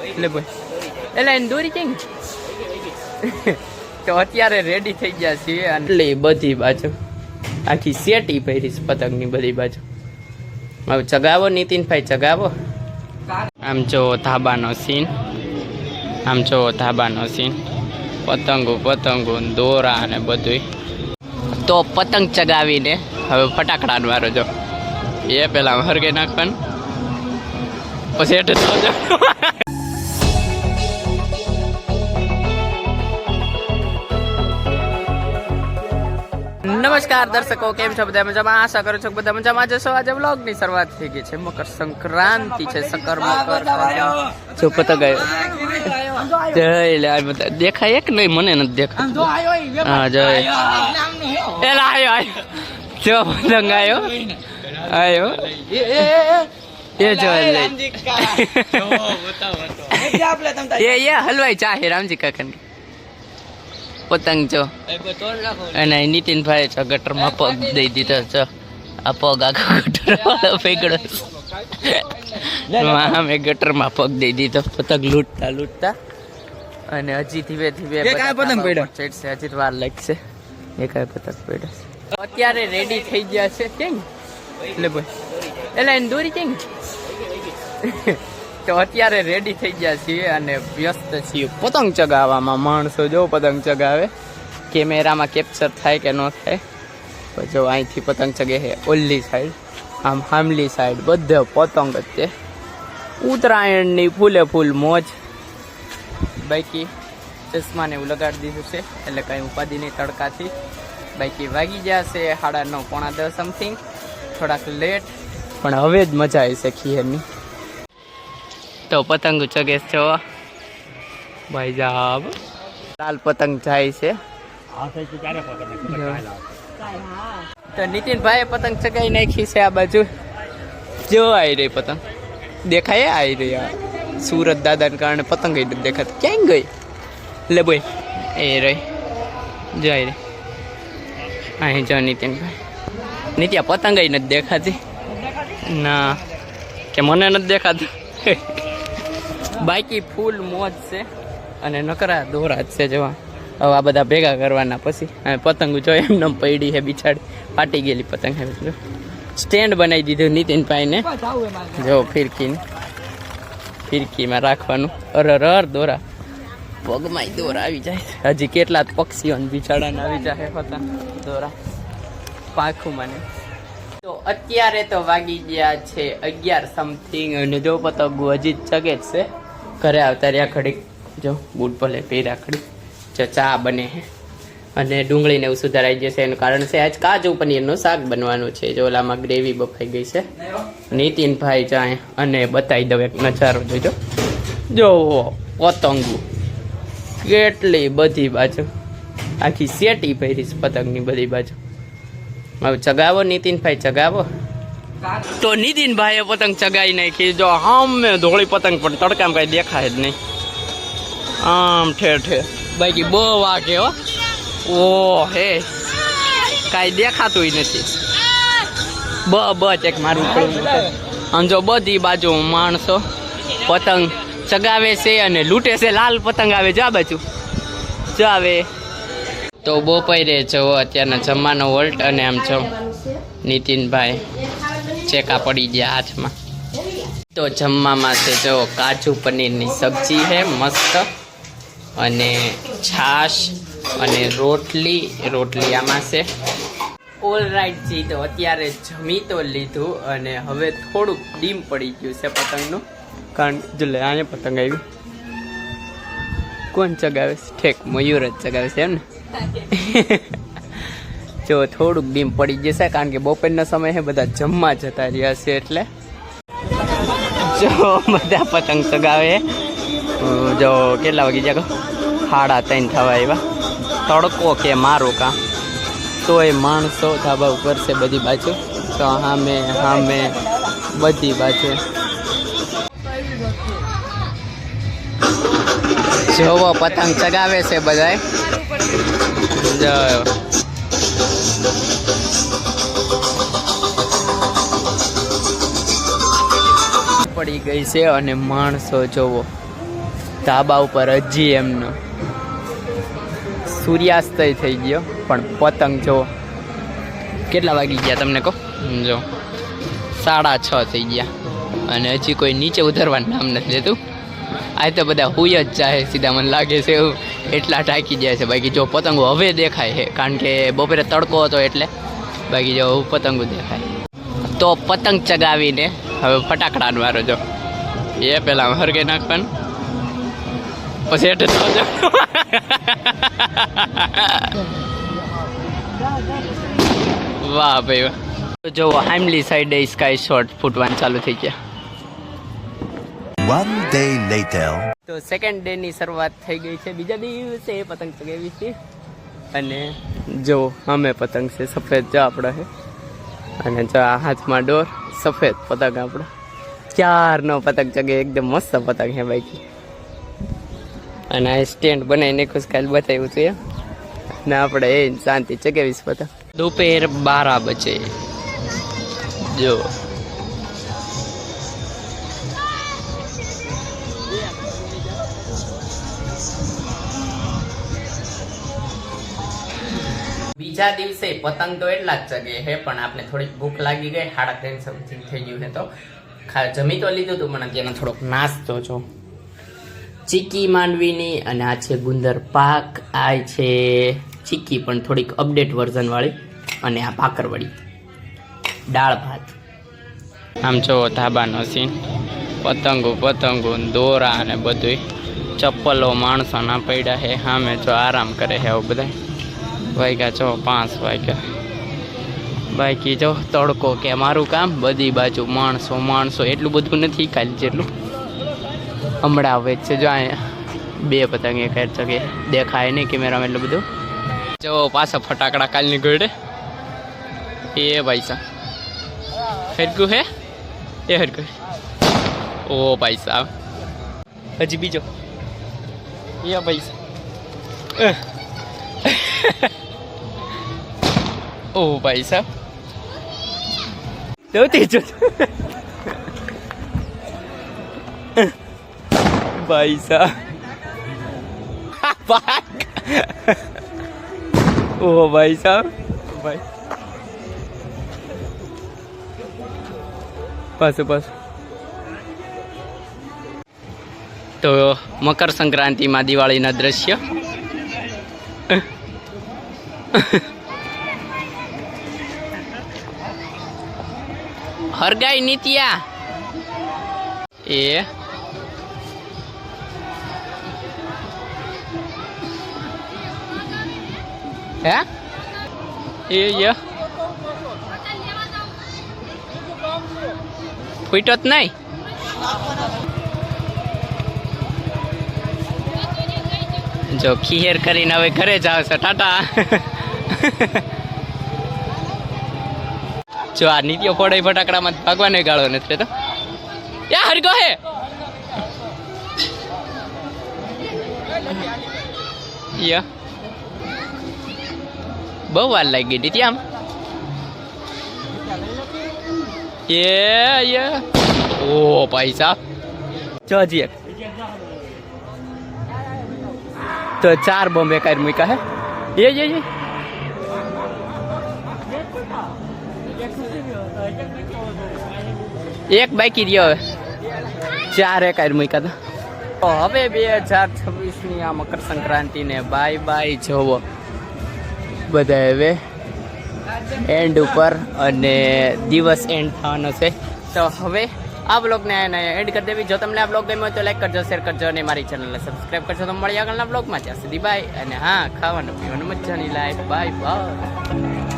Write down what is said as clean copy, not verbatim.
એટલે ભાઈ એટલે એને દોરી કેમ તો અત્યારે રેડી થઈ ગયા છીએ એટલે બધી બાજુ આખી સેટી પહેરીશ પતંગની બધી બાજુ. હવે ચગાવો નીતિનભાઈ ચગાવો. આમ જો ધાબાનો સીન, આમ જો ધાબાનો સીન, પતંગો દોરા અને બધું. તો પતંગ ચગાવીને હવે ફટાકડાનો વારો જો એ પેલા હરગે નાખવાનું પછી એટલે નમસ્કાર દર્શકો, કેમ છો બધા મજામાં? આશા કરું છું બધા મજામાં જશો. આજે વ્લોગની શરૂઆત થઈ ગઈ છે, મકર સંક્રાંતિ છે, મકર જો પતંગ આવ્યો જય દેખાય એક નહીં, મને નથી દેખાય. હા જય એલા આવ્યો જો પતંગ આવ્યો એ જો એ હલવાઈ ચાહે રામજી કાકા પતંગ જો. અને નીતિનભાઈ છે ગટરમાં પગ દઈ દીધો છે. આ પગ આખો ગટર ફેંકડો અમે ગટરમાં પગ દઈ દીધો પતંગ લૂંટતા. અને હજી ધીમે પતંગ પડ્યો ચડશે, હજી વાર લાગશે. એકાય પતંગ પડ્યો અત્યારે રેડી થઈ ગયા છે. કેમ એટલે ભાઈ એટલે એને દોરી કેમ તો અત્યારે રેડી થઈ ગયા છીએ અને વ્યસ્ત છીએ પતંગ ચગાવવામાં. માણસો જો પતંગ ચગાવે, કેમેરામાં કેપ્ચર થાય કે ન થાય. જો અહીંથી પતંગ ચગે છે ઓલી સાઈડ, આમ હામલી સાઈડ બધે પતંગ જ છે. ઉત્તરાયણની ફૂલે ફૂલ મોજ. બાકી ચશ્માને એવું લગાડી દીધું છે એટલે કંઈ ઉપાધિ નહીં તડકાથી. બાકી વાગી ગયા છે 9:30 પોણા 10 સમથિંગ, થોડાક લેટ, પણ હવે જ મજા આવી છે ખીરની. તો પતંગ ચગે છો ભાઈ સાહેબ, લાલ પતંગ જાય છે. તો નીતિનભાઈ પતંગ ચગાઈ નાખી છે. આ બાજુ જો આવી રહી પતંગ દેખાય, આવી રહી. સુરત દાદાને કારણે પતંગ નથી દેખાતી. ક્યાંય ગઈ એટલે ભાઈ એ રહી જઈ રહી. અહીં જો નીતિનભાઈ, નીત્યા પતંગ નથી દેખાતી ના, કે મને નથી દેખાતું. બાકી ફૂલ મોજ છે અને નકરા દોરા જ છે. જવા હવે આ બધા ભેગા કરવાના પછી પતંગ જો એમને પડી છે બિચાડી, ફાટી ગયેલી પતંગ છે. સ્ટેન્ડ બનાવી દીધું નીતિનભાઈને જો ફિરકીમાં રાખવાનું. અરર દોરા પગમાં દોરા આવી જાય. હજી કેટલા પક્ષીઓ બિચાડાને આવી જાય પતંગ દોરા પાંખું મને. તો અત્યારે તો વાગી ગયા છે 11 સમથિંગ અને જો પતંગો હજી ચગે જ છે. ઘરે આવતા રહ્યા ઘડીક જો બૂટ ભલે પહેર્યા ઘડીક જો ચા બને છે અને ડુંગળીને એવું સુધારાઈ જશે. એનું કારણ છે આજ કાજુ પનીરનું શાક બનવાનું છે. જો ઓલામાં ગ્રેવી બફાઈ ગઈ છે. નીતિનભાઈ જાય અને બતાવી દઉં એક નજારો જોજો. જો પતંગો કેટલી બધી બાજુ આખી સેટી પહેરીશ પતંગની બધી બાજુ. હવે ચગાવો નીતિનભાઈ ચગાવો. તો નીતિનભાઈએ પતંગ ચગાવી નાખી. જો આમ ધોળી પતંગ પણ તડકામાં કઈ દેખાય જ નહીં, આમ ઠેર. બાકી બહુ વાગે હો, ઓ હે કાંઈ દેખાતું નથી. ચેક મારું આમ જો બધી બાજુ માણસો પતંગ ચગાવે છે અને લૂંટે છે. લાલ પતંગ આવે જો આ બાજુ જો આવે. તો બપોરે જવો અત્યારના જમવાનો વોલ્ટ અને આમ જો નીતિનભાઈ ચેકા પડી ગયા હાથમાં. તો જમવામાં છે જો કાજુ પનીરની સબ્જી છે મસ્ત અને છાશ અને રોટલી આમાં છે. ઓલ રાઈટ જી, તો અત્યારે જમી તો લીધું અને હવે થોડુંક ડીમ પડી ગયું છે પતંગનું. કારણ જો લે આને પતંગ આવી કોણ ચગાવે છે? ઠેક મયુર જ ચગાવે છે એમ ને. જો થોડુંક ડીમ પડી જશે કારણ કે બપોરનો સમય છે, બધા જમવા જતા રહ્યા છે એટલે. જો બધા પતંગ ચગાવે. જો કેટલા વાગી જાય? 3:30 થવા આવ્યા. તડકો કે મારો કાં તોય માણસો ધાબા ઉપર છે બધી બાજુ. તો સામે બધી બાજુ જોવો પતંગ ચગાવે છે બધાય. પડી ગઈ છે અને માણસો જોવો ધાબા ઉપર હજી એમનો સૂર્યાસ્તય થઈ ગયો, પણ પતંગ જો કેટલા વાગી ગયા તમને કહો, જો 6:30 થઈ ગયા અને હજી કોઈ નીચે ઉતરવાનું નામ નથી લેતું. આ તો બધા હુઈ જ જાય સીધા, મને લાગે છે એવું, એટલા ટાંકી જાય છે. બાકી જો પતંગો હવે દેખાય છે, કારણ કે બપોરે તડકો હતો એટલે. બાકી જો પતંગો દેખાય તો પતંગ ચગાવીને હવે ફટાકડા મારો. જો એ પેલા હરગે નાખવાનું, પછી એટલે વાહ ભાઈ વાહ. જો હાઈમલી સાઈડે સ્કાય શોટ ફૂટવાનું ચાલુ થઈ ગયા. One day later. તો સેકન્ડ ડે ની શરૂઆત થઈ ગઈ છે. બીજા દિવસે પતંગ ચગાવી છે અને જો અમે પતંગ છે સફેદ, જો આપણે છે અને જો આ હાથમાં ડોર, સફેદ પતંગ આપણે 4નો પતંગ ચગે, એકદમ મસ્ત પતંગ છે બાકી. અને આ સ્ટેન્ડ બનાવીને ખુશકાલ બતાવ્યું છે અને આપણે એ શાંતિ ચગાવીશ પતંગ. दोपहर 12 बजे जो બીજા દિવસે પતંગ તો એટલા જ ચગે છે, પણ આપણે થોડીક ભૂખ લાગી ગઈ, 3:30 સમથિંગ થઈ ગયું છે. તો જમી તો લીધું હતું, પણ અત્યારનો થોડોક નાસ્તો છો ચીકી માંડવીની, અને આ છે ગુંદર પાક, આ છે ચીકી પણ થોડીક અપડેટ વર્ઝન વાળી, અને આ ભાખરવડી, દાળ ભાત. આમ જો ધાબાનો સીન, પતંગો દોરા અને બધું, ચપ્પલો માણસોના પડ્યા છે સામે, જો આરામ કરે છે આવું બધા. વાગ્યા જો 5 વાગ્યા. બાકી જો તડકો કે મારું કામ, બધી બાજુ માણસો, એટલું બધું નથી કાલે જેટલું હમણાં આવે છે. જો અહીંયા 2 પતંગ એક ચગે, દેખાય નહીં કેમેરામાં એટલું બધું. જો પાછા ફટાકડા કાલની ગોળે, એ ભાઈ સાહેબ હરકું હે, એ હરકું. ઓ ભાઈ સાહેબ હજી બીજો, એ ભાઈ સાહેબ. ઓ ભાઈ સાહેબ જોતી જો ભાઈ સાહેબ. ઓ ભાઈ સાહેબ, ભાઈ પાછું. તો મકર સંક્રાંતિમાં દિવાળીના દ્રશ્ય. હરગાઈ નીતિયા એ હે એ ફૂટો જ નહીં. જો ખીહેર કરીને હવે ઘરે જાવ છો, ટાટા. જો આ નીતિઓ ફોડાઈ ફટાકડામાં ભાગવાને ગાળો નથી તો યા હરગો હે. યા બહુ વાર લાગી ગઈ હતી આમ. ઓ ભાઈ સાહેબ જો હજી એક તો 4 બોમ્બે કાઢી મૂક્યા હે. એક બાકી રહ્યો, 4 કાઢી મૂક્યા હતા. હવે 2026ની આ મકર સંક્રાંતિને બાય બાય જોવો બધા. હવે એન્ડ ઉપર અને દિવસ એન્ડ થવાનો છે, તો હવે આ બ્લોગને એન્ડ કરી દેવી. જો તમને આ બ્લોગ ગમ્યો હોય તો લાઈક કરજો, શેર કરજો અને મારી ચેનલને સબસ્ક્રાઈબ કરજો. તો મળીએ આગળના બ્લોગમાં, ત્યાં સુધી બાય. અને હા, ખાવાનું પીવાનું મજાની લાઈફ. Bye bye.